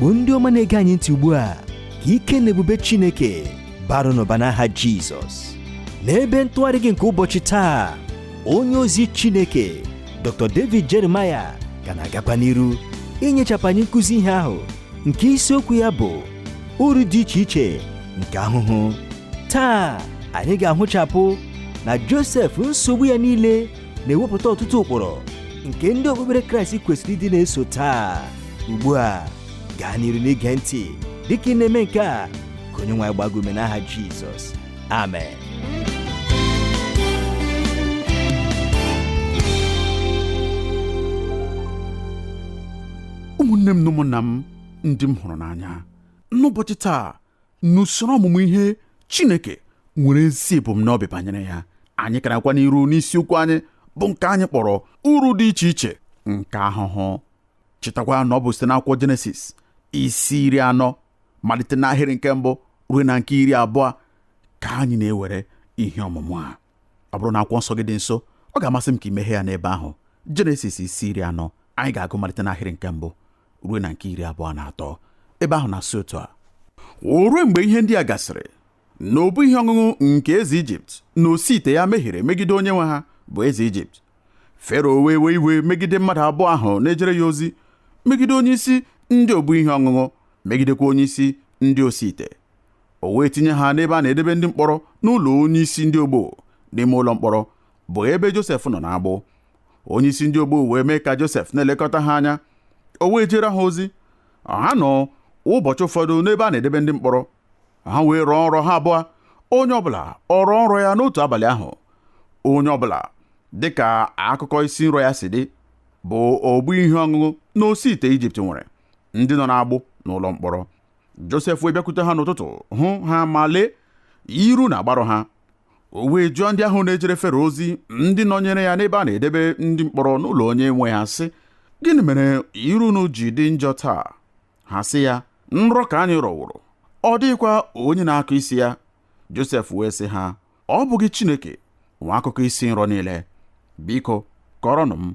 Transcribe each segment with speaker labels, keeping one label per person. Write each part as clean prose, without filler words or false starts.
Speaker 1: Igbo ndị ọma na-ege anyị ntị ugbu a, ka ike na ebube Chineke barụ n'ụba n'aha Jizọs. N'ebe ntụgharị gị nke ụbọchị taa, onye ozi Chineke Dr. David Jeremiah ga na-agakwa n'iru inyechapụ anyị nkụzi ihe ahụ nke isiokwu ya bụ uru dị iche iche nke ahụhụ. Taa anyị ga-ahụchapụ na Josef nsogbu ya niile na-ewepụta ọtụtụ ụkpụrụ nke ndị okpukpere Kraịst kwesịrị ịdị na-eso taa. Ugbu a gaa n'iru n'ige ntị dịka ị na-eme nke a, ka onye nwe anyị gbaa gị ume n'aha Jizọs. Amen.
Speaker 2: Ụmụnne m na ụmụnna m ndị m hụrụ n'anya, n'ụbọchị taa n'usoro ọmụmụ ihe Chineke nwere ezi ebumnobi banyere ya, anyị ka na-akwa n'iru n'isiokwu anyị bụ nke anyị kpọrọ uru dị iche iche nke ahụhụ. Chetakwa na ọ bụ site n'akwụkwọ Jenesis isi 40 malite n'ahịrị nke mbụ ruo na nke 20 ka anyị na-ewere ihe ọmụmụ a. Ọ bụrụ na akwụkwọ nsọ gị dị nso, ọ ga-amasị m ka imeghe ya n'ebe ahụ. Jenesis isi 40 anyị ga-agụ malite n'ahịrị nke mbụ ruo na nke 23. Ebe ahụ na-asị otu a: o ruo mgbe ihe ndị a gasịrị, na obu ihe ọṅụṅụ nke eze Ijipt na osi ite ya mehiere megide onye nwe ha bụ eze Ijipt. Fero wee iwe megide mmadụ abụọ ahụ na-ejere ya ozi, megide onye isi ndị obu ihe ọṅụṅụ, megidekwa onye isi ndị osi ite. O wee tinye ha n'ebe a na-edebe ndị mkpọrọ n'ụlọ onye isi ndị ogbo n'ime ụlọ mkpọrọ, bụ ebe Josef nọ na-agbụ. Onye isi ndị ogbo wee mee ka Josef na-elekọta ha anya. O wee jere ha ozi. Ha nọ ụbọchị ụfọdụ n'ebe a na-edebe ndị mkpọrọ. Ha wee rọọ nrọ ha abụọ, onye ọbụla ọrọ nrọ ya n'otu abalị ahụ. Onye ọbụla dịka akụkọ isi nrọ ya si dị, bụ ogbu ihe ọṅụṅụ na osi ite Ijipt nwere, ndị nọ na-agbụ n'ụlọ mkpọrọ. Josef wee bịakwute ha n'ụtụtụ hụ ha, ma lee, iru na-agbarụ ha. O wee jụọ ndị ahụ na-ejere Fero ozi, ndị nọnyere ya n'ebe a na-edebe ndị mkpọrọ n'ụlọ onye nwe ya, sị, gịnị mere iru unu ji dị njọ taa? Ha sị ya, nrọ ka anyị rọwụrụ, ọ dịghịkwa onye na-akụ isi ya. Josef wee sị ha, ọ bụghị Chineke nwe akụkọ isi nrọ niile? Biko kọrọnụ m.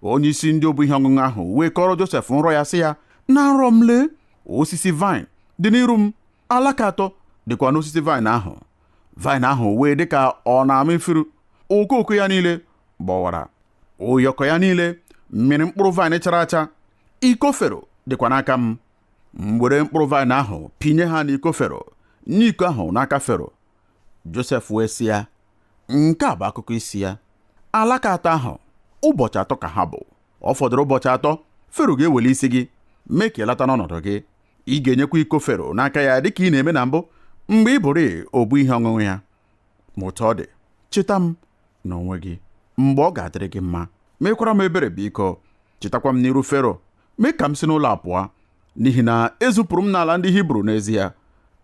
Speaker 2: Onye isi ndị obu ihe ọṅụṅụ ahụ wee kọrọ Josef nrọ ya, sị ya, na nrọ m, lee, osisi vaịn dị n'iru m, alaka 3 dịkwa n'osisi vaịn ahụ. Vaịn ahụ wee dịka ọ na-ama ifuru, okooko ya niile gbọwara, ụyọkọ ya niile mmiri mkpụrụ vaịn chara acha. Iko Fero dịkwa n'aka m. M were mkpụrụ vaịn ahụ pinye ha n'iko Fero, nye iko ahụ n'aka Fero. Josef wee sị ya, nke a bụ akụkọ isi ya. Alaka 3 ahụ, ụbọchị 3 ka ha bụ. Ọ fọdụrụ ụbọchị 3, Fero ga-eweli isi gị, mee ka ị lata n'ọnọdụ gị. Ị ga-enyekwa iko Fero n'aka ya dịka ị na-eme na mbụ, mgbe ị bụrụ obu ihe ọṅụṅụ ya. Ma otu ọ dị, cheta m n'onwe gị mgbe ọ ga-adịrị gị mma, mekwara m ebere, biko chetakwa m n'iru Fero, mee ka m si n'ụlọ a pụọ, n'ihi na ezupụrụ m n'ala ndị Hibru n'ezie.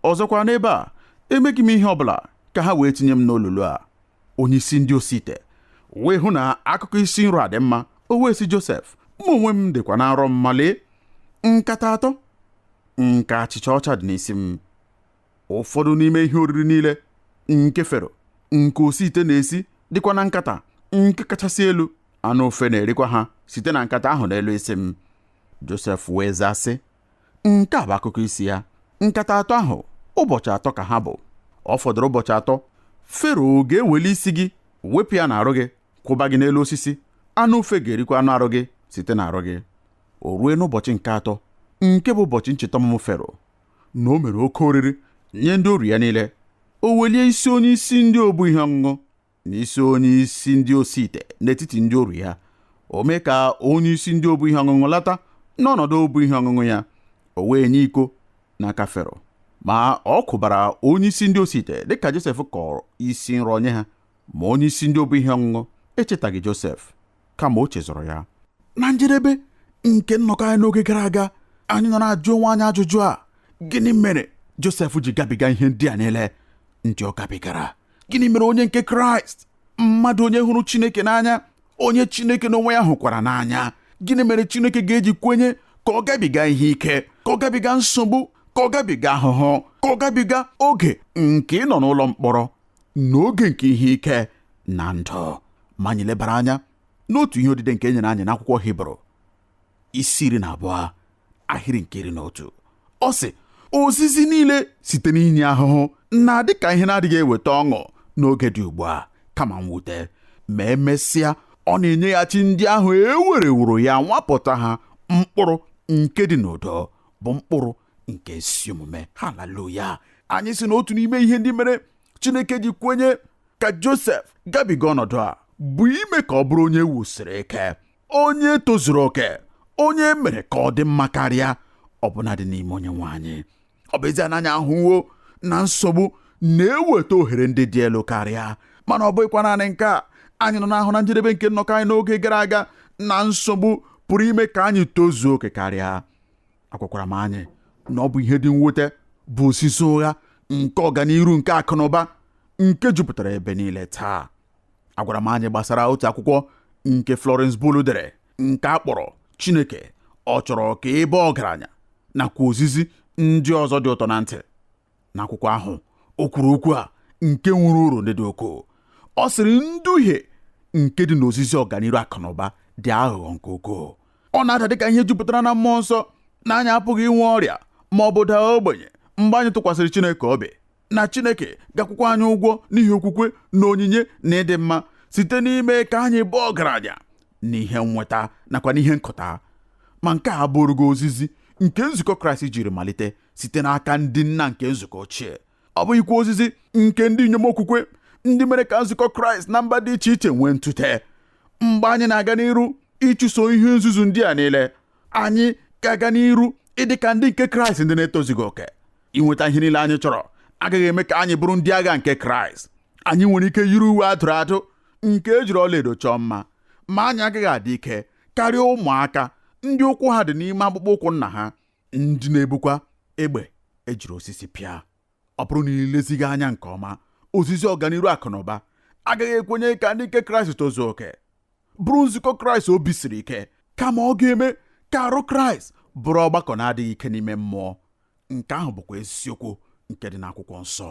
Speaker 2: Ọzọkwa n'ebe a emeghị m ihe ọbụla ka ha wee tinye m n'olulu a. Onye isi ndị osi ite wee hụ na akụkọ isi nrọ a dị mma. O wee sị Josef, mụ onwe m dịkwa na nrọ m, ma lee, nkata 3 nke achịcha ọcha dị n'isi m. Ụfọdụ n'ime ihe oriri niile nke Fero nke osi ite na-esi dịkwa na nkata nke kachasị elu. Anụ ofe na-erikwa ha site na nkata ahụ n'elu isi m. Josef wee zaa sị, nke a bụ akụkọ isi ya. Nkata 3 ahụ, ụbọchị 3 ka ha bụ. Ọ fọdụrụ ụbọchị 3, Fero ga-eweli isi gị, wepụ ya n'arụ gị, kwụba gị n'elu osisi. Anụ ofe ga-erikwa anụ arụ gị site n'arụ gị. O rue n'ụbọchị nke 3, nke bụ ụbọchị ncheta ọmụmụ Fero, na o mere oke oriri nye ndị oru ya niile. O welie isi onye isi ndị obu ihe ọṅụṅụ na isi onye isi ndị osi ite n'etiti ndị oru ya. O mee ka onye isi ndị obu ihe ọṅụṅụ lata n'ọnọdụ obu ihe ọṅụṅụ ya. O wee nye iko n'aka Fero, ma ọ kwụbara onye isi ndị osi ite dịka Josef kọrọ isi nrọ nye ha. Ma onye isi ndị obu ihe ọṅụṅụ echetaghị Josef, kama o chezọrọ ya. Na njedebe nke nnọkọ anyị n'oge gara aga, anyị nọ na-ajụ onwe anyị ajụjụ a: gịnị mere Josef ji gabiga ihe ndị a niile ndị ọ gabigara? Gịnị mere onye nke Kraịst, mmadụ onye hụrụ Chineke n'anya, onye Chineke n'onwe ya hụkwara n'anya, gịnị mere Chineke ga-eji kwenye ka ọ gabiga ihe ike, ka ọ gabiga nsogbu, ka ọ gabiga ahụhụ, ka ọ gabiga oge nke ịnọ n'ụlọ mkpọrọ, n'oge nke ihe ike na ndụ? Ma anyị lebara anya n'otu ihe odide nke e nyere anyị n'akwụkwọ Hibru isi 12 ahịrị nke 11. ọ sị ozizi niile site n'inye ahụhụ na-adị ka ihe na-adịghị eweta ọṅụ n'oge dị ugbu a kama mwute, ma emesịa ọ na-enyeghachi ndị ahụ ewerewuru ya nwapụta ha mkpụrụ nke dị n'udo, bụ mkpụrụ nke ezi omume. haleluya. Anyị si na otu n'ime ihe ndị mere Chineke ji kwenye ka Josef gabiga ọnọdụ a bụ ime ka ọ bụrụ onye wusiri ike, onye tozuru oke, onye mere ka ọ dị mma karịa, ọbụnadị n'ime Onyenwe anyị. Ọ bụ ezie na anyị ahụwo na nsogbu na-eweta ohere ndị dị elu karịa, mana ọ bụghịkwa naanị nke a. Anyị nọ n'ahụ na njedebe nke nnọkọ anyị n'oge gara aga na nsogbu pụrụ ime ka anyị tozuo oke karịa. Agwakwara m anyị na ọ bụ ihe dị mwute, bụ osisi ụgha nke ọganiru nke akụnụba nke jupụtara ebe niile taa. Agwara m anyị gbasara otu akwụkwọ nke Florence Bulu dere nke a kpọrọ Chineke ọ chọrọ ka ebe ọgaranya nakwa ozizi ndị ọzọ dị ụtọ na ntị. N'akwụkwọ ahụ o kwuru okwu a nke nwere uru ndị dị ukwuu. Ọ sịrị nduhie nke dị n'ozizi ọganiru akụnụba dị aghụghọ nke ukwuu. Ọ na-ada dịka ihe jupụtara na mmụọ nsọ na anyị apụghị inwe ọrịa ma ọ bụ daa ogbenye mgbe anyị tụkwasịrị Chineke obi, na Chineke gakwụkwa anyị ụgwọ n'ihi okwukwe na onyinye na ịdị mma site n'ime ka anyị bụ ọgaranya n'ihe nnweta nakwa n'ihe nkụta. Ma nke a bụrụgo ozizi nke nzukọ Kraịst jiri malite site n'aka ndị nna nke nzukọ ochie. Ọ bụghịkwa ozizi nke ndị inyom okwukwe ndị mere ka nzukọ Kraịst na mba dị iche iche nwee ntute. Mgbe anyị na-aga n'iru ịchụso ihe nzuzu ndị a niile, anyị ga-aga n'iru ịdị ka ndị nke Kraịst ndị na-etozughị oke. Inweta ihe niile anyị chọrọ agaghị eme ka anyị bụrụ ndị agha nke Kraịst. Anyị nwere ike yiri uwe adụrụ adụ nke ejiri ọlaedo chọọ mma, ma anyị agaghị adị ike karịa ụmụaka ndị ụkwụ ha dị n'ime akpụkpọ ụkwụ nna ha, ndị na-ebukwa egbe ejiri osisi pịa. Ọ bụrụ na ilezighị anya nke ọma, ozizi ọganiru akụnụba agaghị ekwenye ka ndị nke Kraịst tozuo oke, bụrụ nzukọ Kraịst obi siri ike, kama ọ ga-eme ka arụ Kraịst bụrụ ọgbakọ na-adịghị ike n'ime mmụọ. Nke ahụ bụkwa eziokwu nke dị n'akwụkwọ nsọ.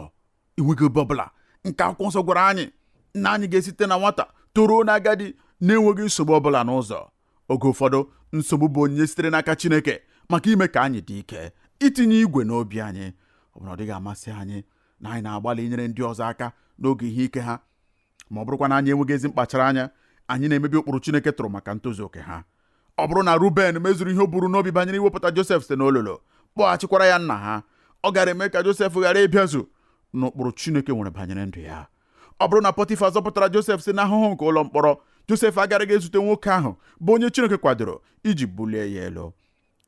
Speaker 2: Enweghị ebe ọbụla nke akwụkwọ nsọ gwara anyị na anyị ga-esite na nwata toruo n'agadi na-enweghị nsogbu ọbụla n'ụzọ. Oge ụfọdụ nsogbu bụ onyinye sitere n'aka Chineke maka ime ka anyị dị ike, itinye igwe n'obi anyị. Ọ bụrụ na ọ dịghị amasị anyị na anyị na-agbalị inyere ndị ọzọ aka n'oge ihe ike ha, ma ọ bụrụkwa na anyị enweghị ezi mkpachara anya, anyị na-emebi ụkpụrụ Chineke tụrụ maka ntozu oke ha. Ọ bụrụ na Ruben mezuru ihe o buru n'obi banyere iwepụta Josef site n'olulu, kpọghachikwara ya nna ha, ọ gara eme ka Josef ghara ịbịazu n'ụkpụrụ Chineke nwere banyere ndụ ya. Ọ bụrụ na Pọtifa zọpụtara Josef site n'ahụhụ nke ụlọ mkpọrọ, Josef agaraghị ezute nwoke ahụ bụ onye Chineke kwadoro iji bulie ya elu.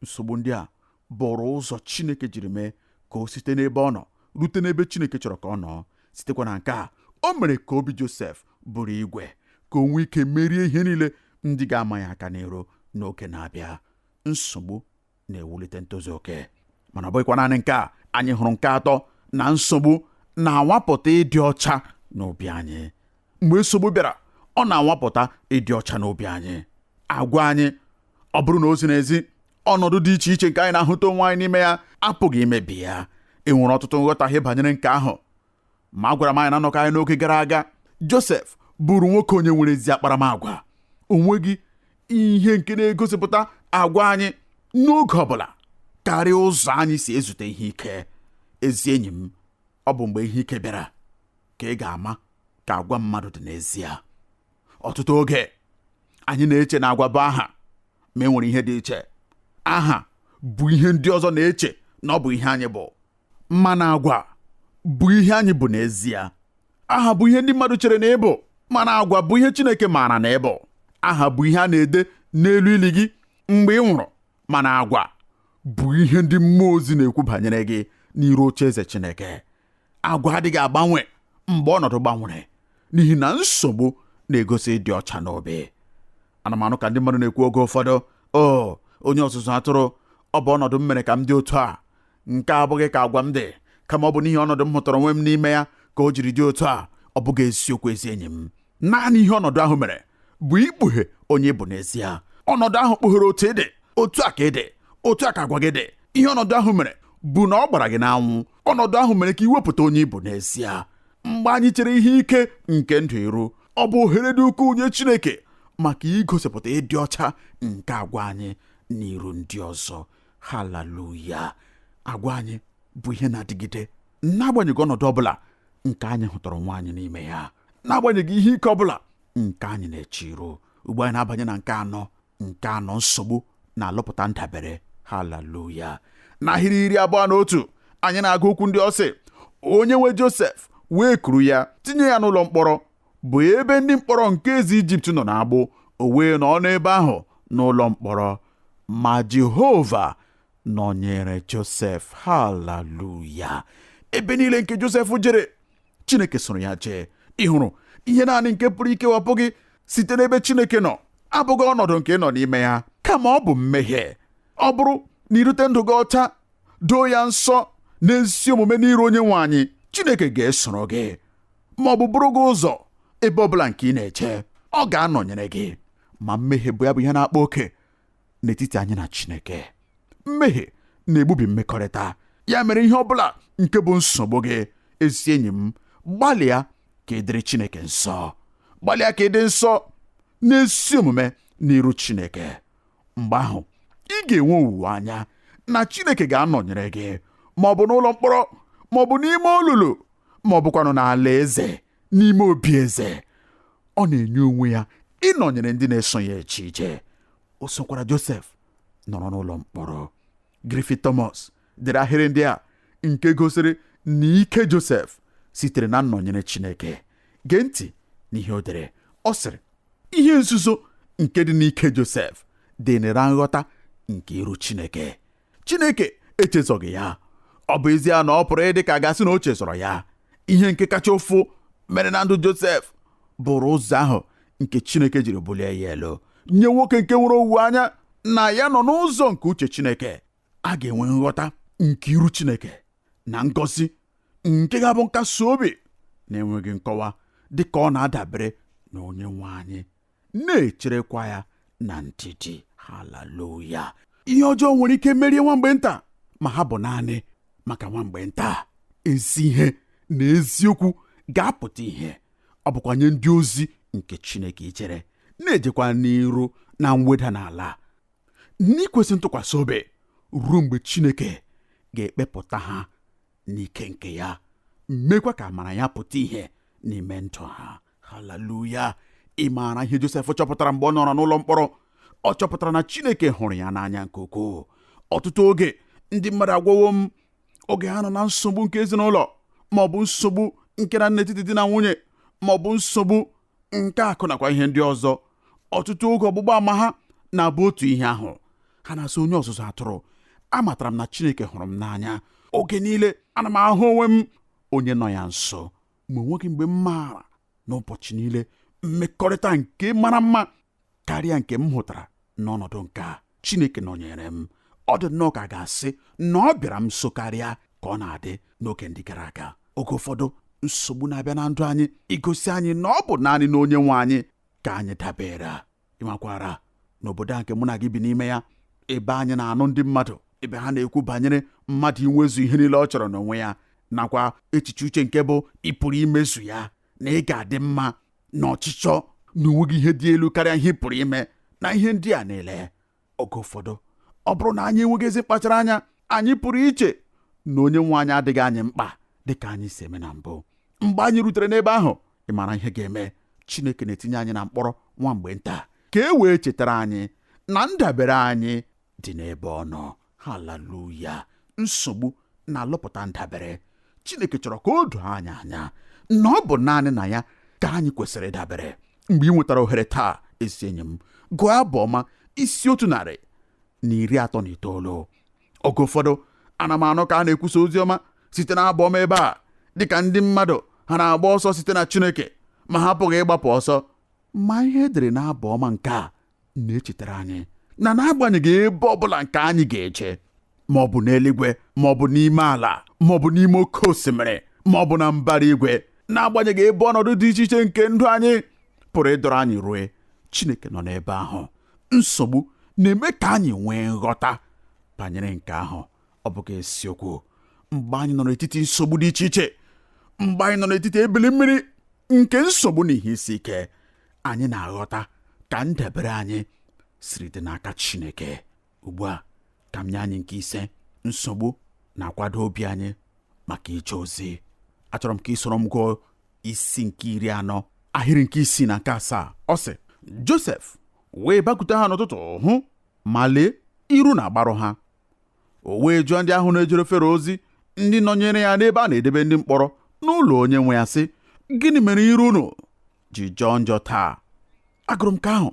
Speaker 2: Nsogbu ndị a bụrụ ụzọ Chineke jiri mee ka o site n'ebe ọ nọ rute n'ebe Chineke chọrọ ka ọ nọ. Sitekwa na nke a, o mere ka obi Josef bụrụ igwe, ka o nwee ike merie ihe niile ndị ga-ama ya aka n'iru n'oge na-abịa. Nsogbu na-ewulite ntozu oke. Mana ọ bụghịkwa naanị nke a. Anyị hụrụ nke atọ, na nsogbu na-anwapụta ịdị ọcha n'obi anyị. Mgbe nsogbu bịara, ọ na-anwapụta ịdị ọcha n'obi anyị. Agwa anyị, ọ bụrụ na o ziri ezi, ọnọdụ dị iche iche nke anyị na-ahụta onwe anyị n'ime ya apụghị imebi ya. E nwere ọtụtụ nghọtahie banyere nke ahụ, ma a gwara m anyị na nnọkọ anyị n'oge gara aga, Josef bụrụ nwoke onye nwere ezi akparamagwa. O nweghị ihe nke na-egosipụta agwa anyị n'oge ọbụla karịa ụzọ anyị si ezute ihe ike. Ezi enyi m, ọ bụ mgbe ihe ike bịara ka ị ga-ama ka agwa mmadụ dị n'ezie. Ọtụtụ oge anyị na-eche na agwa bụ aha, ma e nwere ihe dị iche. Aha bụ ihe ndị ọzọ na-eche na ọ bụ ihe anyị bụ, mana agwa bụ ihe anyị bụ n'ezie. Aha bụ ihe ndị mmadụ chere na ịbụ, mana agwa bụ ihe Chineke maara na ịbụ. Aha bụ ihe a na-ede n'elu ili gị mgbe ị nwụrụ, mana agwa bụ ihe ndị mmụọ ozi na-ekwu banyere gị n'iru ocheeze Chineke. Agwa adịghị agbanwe mgbe ọnọdụ gbanwere, n'ihi na nsogbu na-egosi ịdị ọcha n'obi. Ana m anụ ka ndị mmadụ na-ekwu oge ụfọdụ, onye ọzụzụ atụrụ, ọ bụ ọnọdụ m mere ka m dị otu a. Nke abụghị ka agwa m dị, kama ọ bụ n'ihi ọnọdụ m hụtara onwe m n'ime ya ka o jiri dị otu a. Ọ bụghị eziokwu, ezi enyi m. Naanị ihe ọnọdụ ahụ mere bụ ikpughe onye bụ n'ezie. Ọnọdụ ahụ kpughere otu ị dị, otu a ka ị dị, otu a ka agwa gị dị. Ihe ọnọdụ ahụ mere bụ na ọ gbara gị n'anwụ. Ọnọdụ ahụ mere ka ị wepụta onye ịbụ n'ezie. Mgbe anyị chere ihe ike nke ndụ iru, ọ bụ ohere dị ukwuu nye Chineke maka igosipụta ịdị ọcha nke agwa anyị n'iru ndị ọzọ. Haleluya! agwa anyị bụ ihe na-adịgide n'agbanyeghị ọnọdụ ọbụla nke anyị hụtara onwe anyị n'ime ya, n'agbanyeghị ihe ike ọbụla nke anyị na-eche iru. Ugbu anyị na-abanye na nke anọ nsogbu na-alụpụta ndabere. Haleluya. N'ahịrị 21 anyị na-agụ okwu ndị ọsị, onye nwe Josef wee kuru ya tinye ya n'ụlọ mkpọrọ, bụ ebe ndị mkpọrọ nke eze Ijipt nọ na-agbụ. O wee nọ n'ebe ahụ n'ụlọ mkpọrọ, ma Jehova nọnyere Josef. Haleluya. Ebe niile nke Josef jere, Chineke soro ya jee. Ị hụrụ, ihe naanị nke pụrụ ikewapụ gị site n'ebe Chineke nọ abụghị ọnọdụ nke nọ n'ime ya, kama ọ bụ mmehie. Ọ bụrụ na irute ndụ gị ọcha, doo ya nsọ n'ezi omume n'iru onye nwe anyị, Chineke ga-esoro gị. Ma ọ bụ bụrụ gị ụzọ ebe ọbụla nke ị na-eje, ọ ga-anọnyere gị. Ma mmehie bụ ya bụ ihe na-akpa oke n'etiti anyị na Chineke. Mmehie na-egbubi mmekọrịta. Ya mere, ihe ọbụla nke bụ nsogbu gị, ezi enyi m, gbalịa ka ị dịrị Chineke nsọ. Gbalịa ka ị dị nsọ n'ezi omume n'iru Chineke. Mgbe ahụ, ị ga-enwe owuwe anya na Chineke ga-anọnyere gị, ma ọ bụ n'ụlọ mkpọrọ, ma ọ bụ n'ime olulu, ma ọ bụkwanụ n'ala eze, n'ime obi eze. Ọ na-enye onwe ya ịnọnyere ndị na-eso ya eche ije. O sokwara Josef nọrọ n'ụlọ mkpọrọ. Griffith Thomas dere ahịrị ndị a nke gosiri na ike Josef sitere na nnọnyere Chineke. Gee ntị n'ihe o dere. Ọ sịrị, ihe nzuzo nke dị n'ike Josef dị nere nghọta nke iru Chineke. Chineke echezọghị ya. Ọ bụ ezie na ọ pụrụ ịdị ka gasị na o chezọrọ ya. Ihe nke kacha ụfụ mere na ndụ Josef bụrụ ụzọ ahụ nke Chineke jiri bulie ya elu, nye nwoke nke nwere owuwe anya na ya nọ n'ụzọ nke uche Chineke. A ga-enwe nghọta nke iru Chineke na ngọzi nke ga-abụ nkasi obi na-enweghị nkọwa, dị ka ọ na-adabere na onye nwe anyị, na-echerekwa ya na ndidi. Haleluya. Ihe ọjọọ nwere ike merie nwa mgbe nta, ma ha bụ naanị maka nwa mgbe nta. Ezi ihe na eziokwu ga-apụta ihe. Ọ bụkwa nye ndị ozi nke Chineke ichere, na-ejekwa n'iru na mweda n'ala, n'ikwesị ntụkwasị obi ruo mgbe Chineke ga-ekpepụta ha n'ike nke ya, mekwa ka amara ya pụta ihe n'ime ndụ ha. Haleluya. Ị maara ihe Josef chọpụtara mgbe ọ nọrọ n'ụlọ mkpọrọ? Ọ chọpụtara na Chineke hụrụ ya n'anya nke ukwuu. Ọtụtụ oge ndị mmadụ agwawo m, oge ha nọ na nsogbu nke ezinụlọ, ma ọ bụ nsogbu nke na n'etiti di na nwunye, ma ọ bụ nsogbu nke akụ nakwa ihe ndị ọzọ, ọtụtụ oge ọgbụgba ama ha na-abụ otu ihe ahụ. Ha na-asị onye ọzụzụ atụrụ, amatara m na Chineke hụrụ m n'anya. Oge niile ana m ahụ onwe m onye nọ ya nso, ma onweghị mgbe m maara n'ụbọchị niile mmekọrịta nke mara mma karịa nke m hụtara n'ọnọdụ nke a. Chineke nọnyere m. Ọ dị nnọọ ka ga-asị na ọ bịara m nso karịa ka ọ na-adị n'oge ndị gara aga. Oge ụfọdụ, nsogbu na-abịa na ndụ anyị igosi anyị na ọ bụ naanị na onye nwe anyị ka anyị dabere. Ịmakwara n'obodo a nke mụ na gị bi n'ime ya, ebe anyị na-anụ ndị mmadụ ebe ha na-ekwu banyere mmadụ inwezu ihe niile ọ chọrọ n'onwe ya, nakwa echiche uche nke bụ ịpụrụ imezu ya, na ị ga-adị mma, na ọchịchọ na onweghị ihe dị elu karịa ihe ị pụrụ ime, na ihe ndị a niile. Oge ụfọdụ, ọ bụrụ na anyị enweghị ezi mkpachara anya, anyị pụrụ iche na onye nwe anyị adịghị anyị mkpa dị ka anyị si eme na mbụ. Mgbe anyị rutere n'ebe ahụ, ị maara ihe ga-eme. Chineke na-etinye anyị na mkpọrọ nwa mgbe nta ka e wee chetara anyị na ndabere anyị dị n'ebe ọ nọ. Haleluya. Nsogbu na-alụpụta ndabere. Chineke chọrọ ka o doo anyị anya na ọ bụ naanị na ya ka anyị kwesịrị ịdabere. Mgbe ị nwetara ohere taa, ezi enyi m, gụọ Abụ Ọma 139. Oge ụfọdụ, ana m anụ ka a na-ekwusa ozi ọma site na Abụ Ọma ebe a, dịka ndị mmadụ ha na-agba ọsọ site na Chineke, ma ha apụghị ịgbapụ ọsọ. Ma ihe edere na Abụ Ọma nke a na-echetara anyị na n'agbanyeghị ebe ọbụla nke anyị ga-eje, ma ọ bụ n'eluigwe, ma ọ bụ n'ime ala, ma ọ bụ n'ime oke osimiri, ma ọ bụ na mbara igwe, n'agbanyeghị ebe ọnọdụ dị iche iche nke ndụ anyị pụrụ ịdọrọ anyị rue, Chineke nọ n'ebe ahụ. Nsogbu na-eme ka anyị nwee nghọta banyere nke ahụ. Ọ bụghị eziokwu? Mgbe anyị nọ n'etiti nsogbu dị iche iche, mgbe anyị nọ n'etiti ebili mmiri nke nsogbu na ihe isi ike, anyị na-aghọta ka ndabere anyị siri dị n'aka Chineke. Ugbu a, ka m nye anyị nke ise: nsogbu na-akwado obi anyị maka ije ozi. Achọrọ m ka ị soro m gụọ isi nke 40 ahịrị nke 6 na nke 7. Ọ sị, Josef wee bakwute ha n'ụtụtụ hụ ma lee iru na-agbarụ ha. O wee jụọ ndị ahụ na-ejere Fero ozi ndị nọnyere ya n'ebe a na-edebe ndị mkpọrọ n'ụlọ onye nwe ya sị, gịnị mere iru unu ji jọọ njọ taa? Agụrụ m nke ahụ,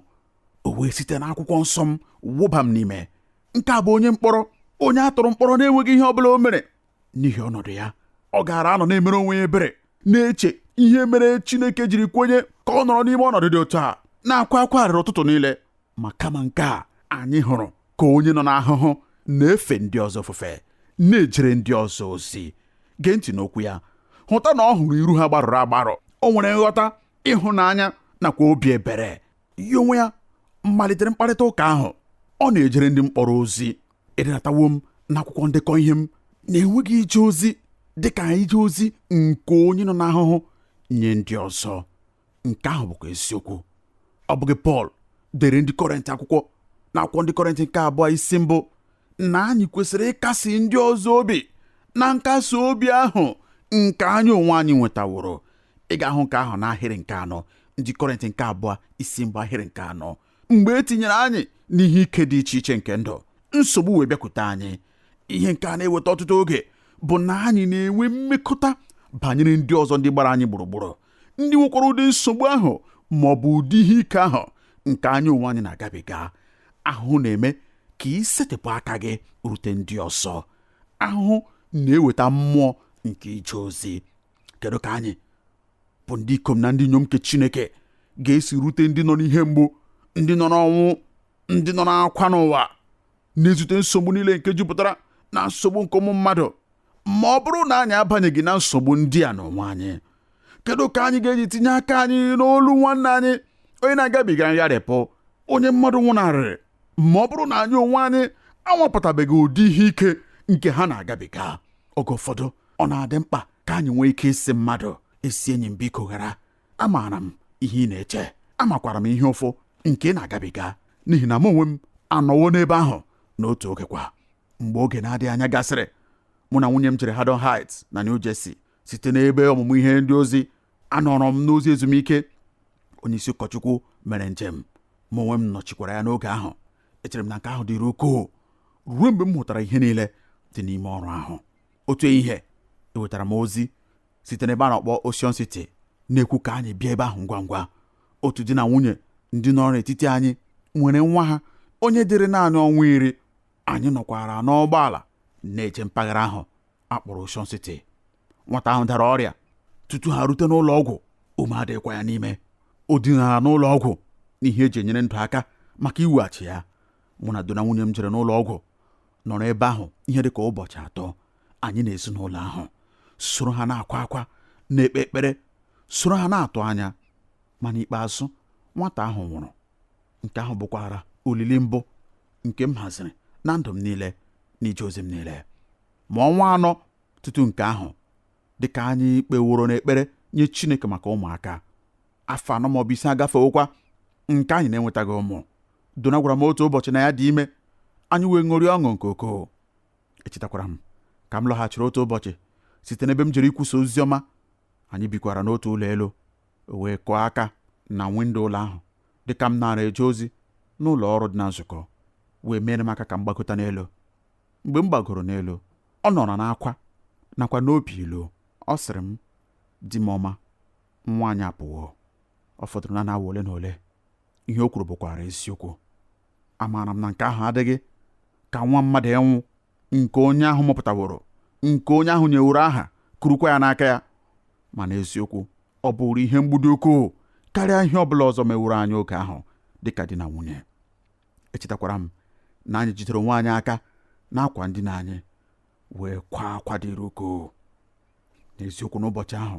Speaker 2: o wee site n'akwụkwọ nsọ m wụba m n'ime. Nke a bụ onye mkpọrọ, onye a tụrụ mkpọrọ na-enweghị ihe ọbụla o mere. N'ihi ọnọdụ ya, ọ gaara anọ na-emere onwe ya ebere, na-eche ihe mere Chineke jiri kwenye ka ọ nọrọ n'ime ọnọdụ dị otu a, na-akwa akwa arịrị ụtụtụ niile. Ma kama nke a, anyị hụrụ ka onye nọ n'ahụhụ na-efe ndị ọzọ ofufe, na-ejere ndị ọzọ ozi. Gee ntị n'okwu ya, hụta na ọ hụrụ iru ha gbarụrụ agbarụ. O nwere nghọta, ịhụnanya nakwa obi ebere. Ya onwe ya malitere mkparịta ụka ahụ. Ọ na-ejere ndị mkpọrọ ozi. Edenatawo m n'akwụkwọ ndekọ ihe m na-enweghị ije ozi dịka ije ozi nke onye nọ n'ahụhụ nye ndị ọzọ. Nke ahụ bụkwa eziokwu. Ọ bụghị Pọl dere ndị Kọrịntị akwụkwọ n'akwụkwọ ndị Kọrịntị nke 2 isi 1 na anyị kwesịrị ịkasi ndị ọzọ obi na nkasi obi ahụ nke anyị onwe anyị nwetaworo. Ị ga-ahụ nke ahụ n'ahịrị nke 4, ndị Kọrịntị nke 2 isi 1 ahịrị nke 4. Mgbe e tinyere anyị n'ihe ike dị iche iche nke ndụ, nsogbu wee bịakwute anyị. Ihe nke a na-eweta ọtụtụ oge bụ na anyị na-enwe mmekọta banyere ndị ọzọ ndị gbara anyị gburugburu, ndị nwekwara ụdị nsogbu ahụ ma ọ bụ ụdị ihe ike ahụ nke anyị onwe anyị na-agabiga. Ahụhụ na-eme ka ị setịpụ aka gị rute ndị ọzọ. Ahụhụ na-eweta mmụọ nke ije ozi. Kedu ka anyị bụ ndị ikom na ndị inyom nke Chineke ga-esi rute ndị nọ n'ihe mgbu, ndị nọ n'ọnwụ, ndị nọ n'akwa n'ụwa, na-ezute nsogbu niile nke jupụtara na nsogbu nke ụmụ mmadụ, ma ọ bụrụ na anyị abanyeghị na nsogbu ndị a n'onwe anyị? Kedu ka anyị ga-eji tinye aka anyị n'olu nwanne anyị onye na-agabiga ngharịpụ, onye mmadụ nwụnarịrị, ma ọ bụrụ na anyị onwe anyị anwapụtabeghị ụdị ihe ike nke ha na-agabiga? Oge ụfọdụ ọ na-adị mkpa ka anyị nwee ike isi mmadụ, esi enyi m biko ghara, amaara m ihe ị na-eche, amakwara m ihe ụfụ nke ị na-agabiga, n'ihi na m onwe m anọwo n'ebe ahụ n'otu oge. Kwa mgbe oge na-adịghị anya gasịrị, mụ na nwunye m jere Haddon Heights na New Jersey. Site n'ebe ọmụmụ ihe ndị ozi, anọrọ m n'ozi ezumike. Onye isi ụkọchukwu mere njem, m onwe m nọchikwara ya n'oge ahụ. Echere m na nke ahụ dịrị ukwuu ruo mgbe m hụtara ihe niile dị n'ime ọrụ ahụ. Otu ihe ewetara m ozi site n'ebe a na-akpọ Ocean City, na-ekwu ka anyị bịa ebe ahụ ngwa ngwa. Otu di na nwunye ndị nọrọ n'etiti anyị nwere nwa ha, onye dịrị naanị ọnwa 10. Anyị nọkwara n'ụgbọala na-eje mpaghara ahụ akpọrọ Ocean City. Nwata ahụ dara ọrịa. Tutu ha rute n'ụlọ ọgwụ, ume adịkwa ya n'ime. O dinara n'ụlọ ọgwụ n'ihe eji enyere ndụ aka maka iweghachi ya. Mụ na di na nwunye m jere n'ụlọ ọgwụ, nọrọ ebe ahụ ihe dị ka ụbọchị 3. Anyị na-esi n'ụlọ ahụ soro ha na-akwa akwa, na-ekpe ekpere, soro ha na-atụ anya. Ma n'ikpeazụ nwata ahụ nwụrụ. Nke ahụ bụkwara olili mbụ nke m haziri na ndụ m niile n'ije ozi m niile. Ma ọnwa 4 tutu nke ahụ, dịka anyị kpeworo n'ekpere nye Chineke maka ụmụaka, afọ 4 maọbụ 5 agafewokwa nke anyị na-enwetaghị ụmụ. Dona gwara m otu ụbọchị na ya dị ime. Anyị wee ṅụrịa ọṅụ nke ukwuu. Echetakwara m ka m lọghachiri otu ụbọchị site n'ebe m jere ikwusa ozi ọma. Anyị bikwara n'otu ụlọ elu, wee kụọ aka na windo ụlọ ahụ dịka m nara eje ozi n'ụlọ ọrụ dị na nzukọ, wee mere m aka ka m gbagota n'elu. Mgbe m gbagoro n'elu, ọ nọrọ n'akwa nakwa n'obi ilu. Ọ sịrị m, di m ọma, nwa anyị apụwo, ọ fọdụrụ na awa ole na ole. Ihe o kwuru bụkwara eziokwu. Amaara m na nke ahụ adịghị ka nwa mmadụ ịnwụ nke onye ahụ mụpụtaworo, nke onye ahụ nyeworo aha, kurukwa ya n'aka ya. Mana eziokwu, ọ bụrụ ihe mgbu dị ukwuu karịa ihe ọbụla ọzọ meworo anyị oge ahụ dịka di na nwunye. Echetakwara m na anyị jidere onwe anyị aka n'akwa ndina anyị, wee kwa akwa dịrị ukwuu. N'eziokwu, n'ụbọchị ahụ,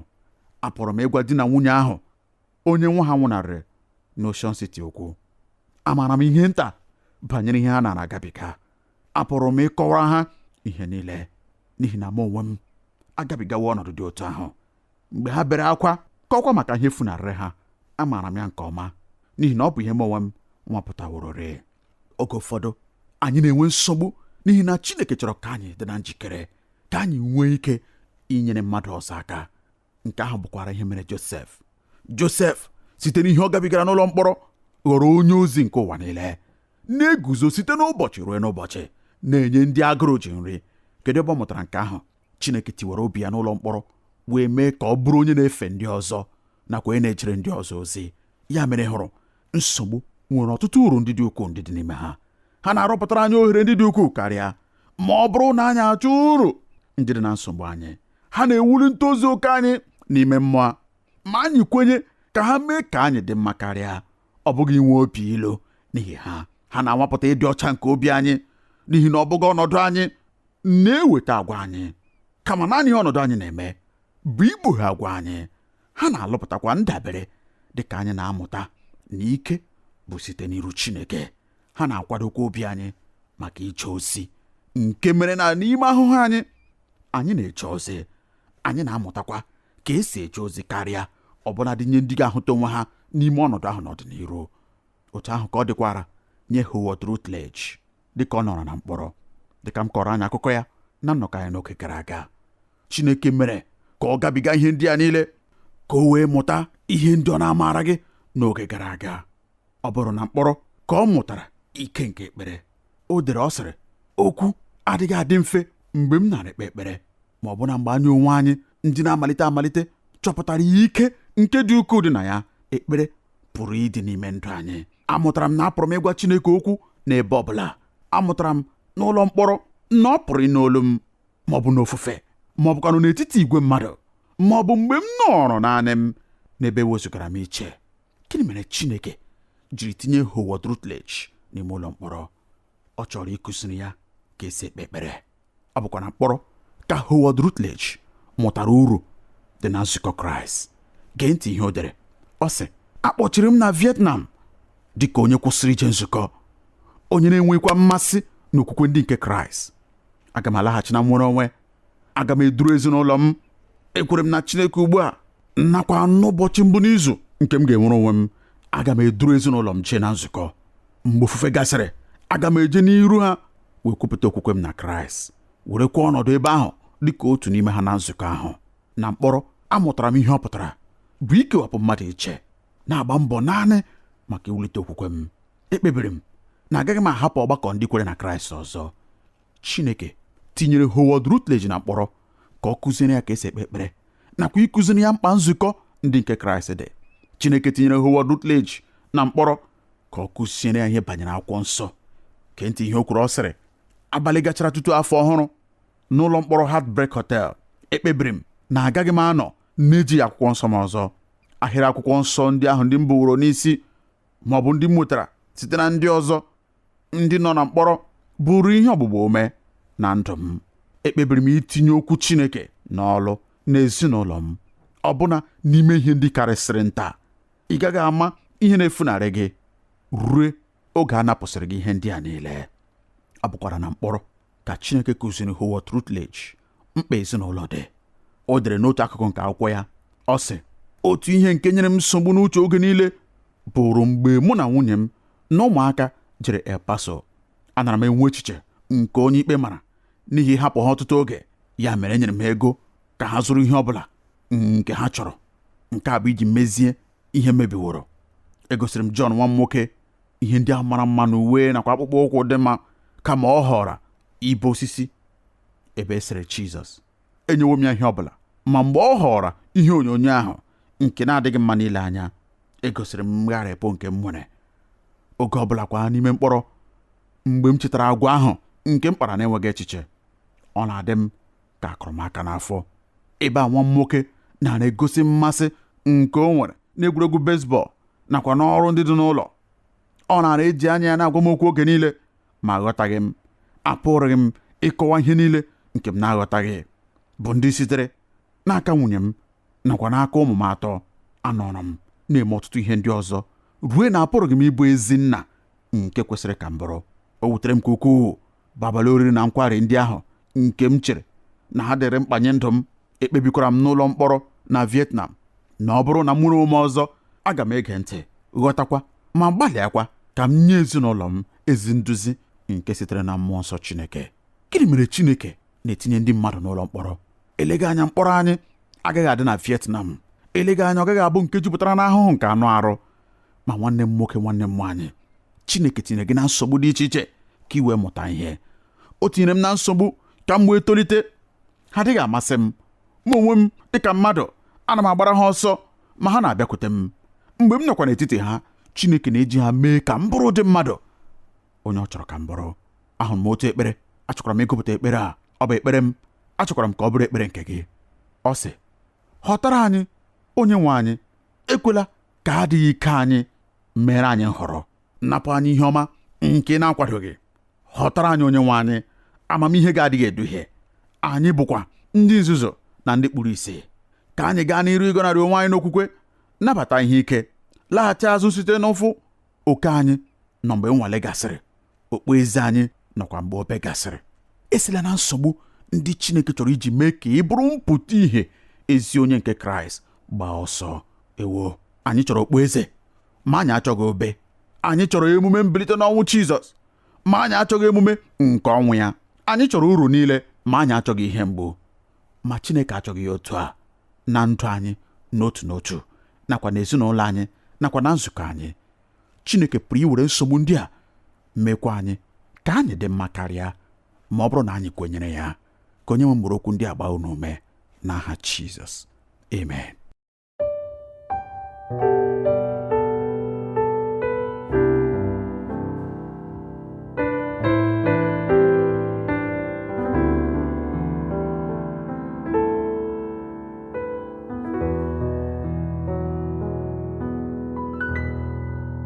Speaker 2: apụrụ m ịgwa di na nwunye ahụ onye nwa ha nwụnarịrị n'Ocean City okwu. Amaara m ihe nta banyere ihe ha na-agabiga. Apụrụ m ịkọwara ha ihe niile, n'ihi na m onwe m agabigawa ọnọdụ dị otu ahụ. Mgbe ha bere akwa kọkwa maka ihe funarịrị ha, amaara m ya nke ọma, n'ihi na ọ bụ ihe m onwe m nwapụtaworore. Oge ụfọdụ anyị na-enwe nsogbu n'ihi na Chineke chọrọ ka anyị dị na njikere, ka anyị nwee ike inyere mmadụ ọzọ aka. Nke ahụ bụkwara ihe mere Josef site n'ihe ọ gabigara n'ụlọ mkpọrọ ghọrọ onye ozi nke ụwa niile, na-eguzo site n'ụbọchị ruo n'ụbọchị na-enye ndị agụrụ ji nri. Kedu ebe ọ mụtara nke ahụ? Chineke tiwara obi ya n'ụlọ mkpọrọ wee mee ka ọ bụrụ onye na-efe ndị ọzọ nakwa onye na-ejere ndị ọzọ ozi. Ya mere hụrụ, nsogbu nwere ọtụtụ uru ndị dị ukwuu ndị dị n'ime ha. Ha na-arọpụtara anyị ohere ndị dị ukwuu karịa. Ma ọ bụrụ na anyị achọ uru ndị dị na nsogbu anyị, ha na-ewuli ntozu oke anyị n'ime mmụọ. Ma anyị kwenye ka ha mee ka anyị dị mma karịa, ọ bụghị inwe obi ilu n'ihi ha na-anwapụta ịdị ọcha nke obi anyị, n'ihi na ọ bụghị ọnọdụ anyị na-eweta agwa anyị, kama naanị ọnọdụ anyị na-eme bụ ikpughe agwa anyị. Ha na-alụpụtakwa ndabere dị ka anyị na-amụta na ike bụ site n'iru Chineke. Ha na-akwadokwa obi anyị maka ije ozi, nke mere na n'ime ahụhụ anyị na-eje ozi. Anyị na-amụtakwa ka esi eje ozi karịa, ọbụnadị nye ndị ga-ahụta onwe ha n'ime ọnọdụ ahụ n'ọdịnihu. Otu ahụ ka ọ dịkwara nye Howard Rutledge dịka ọ nọrọ na mkpọrọ. Dịka m kọrọ anyị akụkọ ya na nnọkọ anyị n'oge gara aga, Chineke mere ka ọ gabiga ihe ndị a niile ka o wee mụta ihe ndị ọ na-amara gị n'oge gara aga. Ọ bụrụ na mkpọrọ ka ọ mụtara ike nke ekpere. O dere, ọ sịrị, okwu adịghị adị mfe mgbe m na-ekpe ekpere, ma ọ bụ na mgbe anyị onwe anyị ndị na-amalite chọpụtara ike nke dị ukwuu dị na ya. Ekpere pụrụ ịdị n'ime ndụ anyị. Amụtara m na apụrụ m ịgwa Chineke okwu n'ebe ọbụla. Amụtara m n'ụlọ mkpọrọ na ọ pụrụ ịnụ olu m, ma ọ bụ n'ofufe, ma ọ bụkwanụ n'etiti igwe mmadụ, ma ọ bụ mgbe m nọrọ naanị m n'ebe wezụgara m iche. Gịnị mere Chineke jiri tinye Howard Rutledge n'ime ụlọ mkpọrọ? Ọ chọrọ ịkụziri ya ka esi ekpe ekpere. Ọ bụkwa na mkpọrọ ka Howard Rutledge mụtara uru dị na nzukọ Kraịst. Gee ntị ihe o dere. Ọ sị, akpọchiri m na Vietnam dịka onye kwụsịrị ije nzukọ, onye na-enwekwa mmasị n'okwukwe ndị nke Kraịst. Aga m alaghachi na nwere onwe. Aga m eduru ezinụlọ m. Ekwere m na Chineke ugbu a, nakwa n'ụbọchị mbụ n'izu nke m ga-enwere onwe m, aga m eduru ezinụlọ m jee na nzukọ. Mgbe ofufe gasịrị, aga m eje n'iru ha wee kwupụta okwukwe m na Kraịst, werekwa ọnọdụ ebe ahụ dịka otu n'ime ha na nzukọ ahụ. Na mkpọrọ, amụtara m ihe ọ pụtara bụ ikewapụ mmadụ iche, na-agba mbọ naanị maka iwulite okwukwe m. Ekpebiri m na agaghị m ahapụ ọgbakọ ndị kwere na Kraịst ọzọ. Chineke tinyere Howard Rutledge na mkpọrọ ka ọ kụziere ya ka esi ekpe ekpere, nakwa ịkụziri ya mkpa nzukọ ndị nke Kraịst dị. Chineke tinyere Howard Rutledge na mkpọrọ ka ọ kụziere ya ihe banyere akwụkwọ nsọ. Kee ntị ihe o kwuru. Ọ sịrị, abalị gachara tutu afọ ọhụrụ n'ụlọ mkpọrọ Heartbreak Hotel, ekpebiri m na agaghị m anọ na-ejighị akwụkwọ nsọ m ọzọ. Ahịrị akwụkwọ nsọ ndị ahụ ndị m buworo n'isi, ma ọ bụ ndị m nwetara site na ndị ọzọ ndị nọ na mkpọrọ, bụrụ ihe ọgbụgba ume na ndụ m. Ekpebiri m itinye okwu Chineke n'ọlụ n'ezinụlọ m, ọbụna n'ime ihe ndị karịsịrị nta. Ị gaghị ama ihe na-efunarị gị ruo oge a napụsịrị gị ihe ndị a niile. Ọ bụkwara na mkpọrọ ka Chineke kụziri Howard Rutledge mkpa ezinụlọ dị. O dere n'otu akụkụ nke akwụkwọ ya, ọ sị, otu ihe nke nyere m nsogbu n'uche oge niile bụrụ mgbe mụ na nwunye m na ụmụaka jere El Paso. Anara m enwe echiche nke onye ikpe mara n'ihi hapụ ha ọtụtụ oge. Ya mere enyere m ego ka ha zụrụ ihe ọbụla nke ha chọrọ. Nke a bụ iji mezie ihe mebiworo. Egosiri m John nwa m nwoke ihe ndị ahụ mara mma na uwe nakwa akpụkpọ ụkwụ dị mma, kama ọ họrọ ibe osisi ebe esere Jizọs. Enyewo m ya ihe ọbụla, ma mgbe ọ họrọ ihe onyonyo ahụ nke na-adịghị mma n'ile anya, egosiri m mgharịpụ nke m nwere. Oge ọbụla kwa n'ime mkpọrọ, mgbe m chetara agwa ahụ nke m kpara na-enweghị echiche, ọ na-adị m ka akụrụmaka n'afọ. Ebe a nwa m nwoke na-egosi mmasị nke o nwere n'egwuregwu bezbọl nakwa n'ọrụ ndị dị n'ụlọ. Ọ na-eji anya ya na-agwa m okwu oge niile, ma aghọtaghị m. Apụrụghị m ịkọwa ihe niile nke m na-aghọtaghị, bụ ndị sitere n'aka nwunye m nakwa n'aka ụmụ m atọ. Anọrọ m na-eme ọtụtụ ihe ndị ọzọ ruo na apụrụghị m ịbụ ezi nna nke kwesịrị ka m bụrụ. O wutere m ka ukwuu bụ abalị oriri na nkwari ndị ahụ nke m chere na ha dịrị mkpanye ndụ m. Ekpebikwara m n'ụlọ mkpọrọ na Vietnam na ọ bụrụ na m nwere ume ọzọ, aga m ege ntị, ghọtakwa, ma gbalịakwa ka m nye ezinụlọ m ezi nduzi nke sitere na mmụọ nsọ Chineke. Gịnị mere Chineke na-etinye ndị mmadụ n'ụlọ mkpọrọ. Eleghị anya mkpọrọ anyị agaghị adị na Vietnam. Eleghị anya ọ gaghị abụ nke jupụtara n'ahụhụ nke anụ arụ. Ma nwanne m nwoke, nwanne m nwaanyị, Chineke tinyere gị na nsogbu dị iche iche ka ị wee mụta ihe. O tinyere m na nsogbu ka m wee tolite. Ha adịghị amasị m. Mụ onwe m dịka mmadụ, ana m agbara ha ọsọ, ma ha na-abịakwute m. Mgbe m nọkwa n'etiti ha, Chineke na-eji ha mee ka m bụrụ ụdị mmadụ onye ọ chọrọ ka m bụrụ. Ahụrụ m otu ekpere, achọkwara m ịgụpụta ekpere a. Ọ bụ ekpere m, achọkwara m ka ọ bụrụ ekpere nke gị. Ọ sị, ghọtara anyị, onye nwe anyị, ekwela ka adịghị ike anyị mere anyị nhọrọ, napụ anyị ihe ọma nke na-akwadoghị. Ghọtara anyị, onye nwe anyị, amamihe ga-adịghị eduhie. Anyị bụkwa ndị nzuzo na ndị kpuru isi. Ka anyị gaa n'iru ịgọnarị onwe anyị n'okwukwe, nabata ihe ike, laghachi azụ site n'ụfụ oke anyị nọ mgbe nnwale gasịrị, okpueze anyị nọkwa mgbe obe gasịrị. Esila na nsogbu ndị Chineke chọrọ iji mee ka ị bụrụ mpụta ihe ezi onye nke Kraịst gbaa ọsọ. Ewo, anyị chọrọ okpueze, ma anyị achọghị obe. Anyị chọrọ emume mbilite n'ọnwụ Jizọs, ma anyị achọghị emume nke ọnwụ ya. Anyị chọrọ uru niile, ma anyị achọghị ihe mgbu. Ma Chineke achọghị ya otu a na ndụ anyị n'otu n'otu, nakwa n'ezinụlọ anyị, nakwa na nzukọ anyị. Chineke pụrụ iwere nsogbu ndị a mekwa anyị ka anyị dị mma karịa, ma ọ bụrụ na anyị kwenyere ya. Ka onye nwe mkpụrụ okwu ndị a gbaa unu ume n'aha Jizọs. Amen.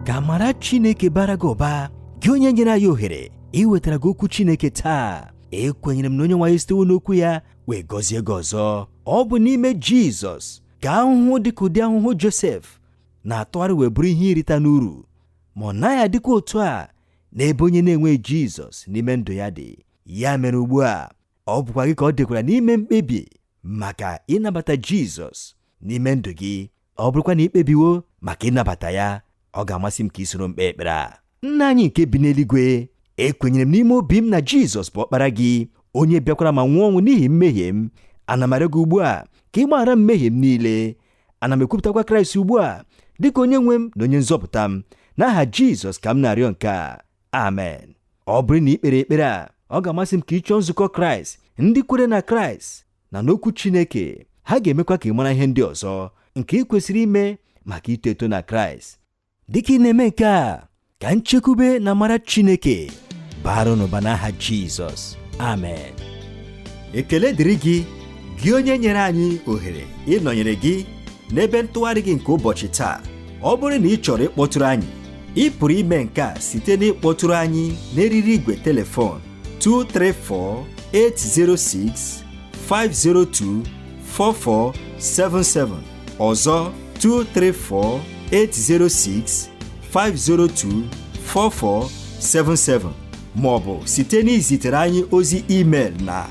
Speaker 1: Ka amara Chineke bara gị ụba, gị onye nyere anyị ohere iwetara gị okwu Chineke taa. Ekwenyere m na onye nwe anyị sitewo n'okwu ya wee gọzie gị ọzọ. Ọ bụ n'ime Jizọs ka ahụhụ dịka ụdị ahụhụ Josef na-atụgharị wee bụrụ ihe irita n'uru, ma ọ naghị adịkwa otu a n'ebe onye na-enweghị Jizọs n'ime ndụ ya dị. Ya mere ugbu a, ọ bụkwa gị ka ọ dịkwara n'ime mkpebi maka ịnabata Jizọs n'ime ndụ gị. Ọ bụrụkwa na ikpebiwo maka ịnabata ya, ọ ga-amasị m ka ị soro mkpe ekpere a. Nna anyị nke bi n'eluigwe, ekwenyere m n'ime obi m na Jizọs bụ ọkpara gị, onye bịakwara ma nwụọ ọnwụ n'ihi mmehie m. Ana m arịọ gị ugbu a ka ị gbaghara mmehie m niile. Ana m ekwupụtakwa Kraịst ugbu a dịka onye nwe m na onye nzọpụta m. N'aha Jizọs ka m na-arịọ nke a. Amen. Ọ bụrụ na ị kpere ekpere a, ọ ga-amasị m ka ị chọọ nzukọ Kraịst, ndị kwere na Kraịst na n'okwu Chineke. Ha ga-emekwa ka ị mara ihe ndị ọzọ nke ị kwesịrị ime maka ito eto na Kraịst. Dịka ị na-eme nke a, ka nchekwube na mara Chineke bara n'ụba n'aha Jizọs. Amen. Ekele dịrị gị, gị onye nyere anyị ohere ịnọnyere gị n'ebe ntụgharị gị nke ụbọchị taa. Ọ bụrụ na ị chọrọ ịkpọtụrụ anyị, ị pụrụ ime nke a site n'ịkpọtụrụ anyị n'eriri igwe telefon 234-806-502-4477. Ọzọ 234-806-502-4477, maọbụ site n'izitere anyị ozi email na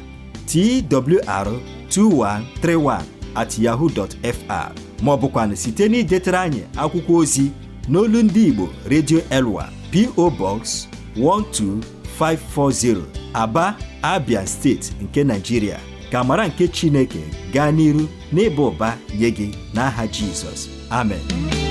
Speaker 1: twr2131@yahoo.fr, maọbụkwanụ site n'idetara anyị akwụkwọ ozi n'olu ndị Igbo Radio Elwa, P.O. Box 12540, Aba, Abia Steeti nke Nigeria. Ka amara nke Chineke gaa n'iru n'ịba ụba nye gị n'aha Jizọs. Amen.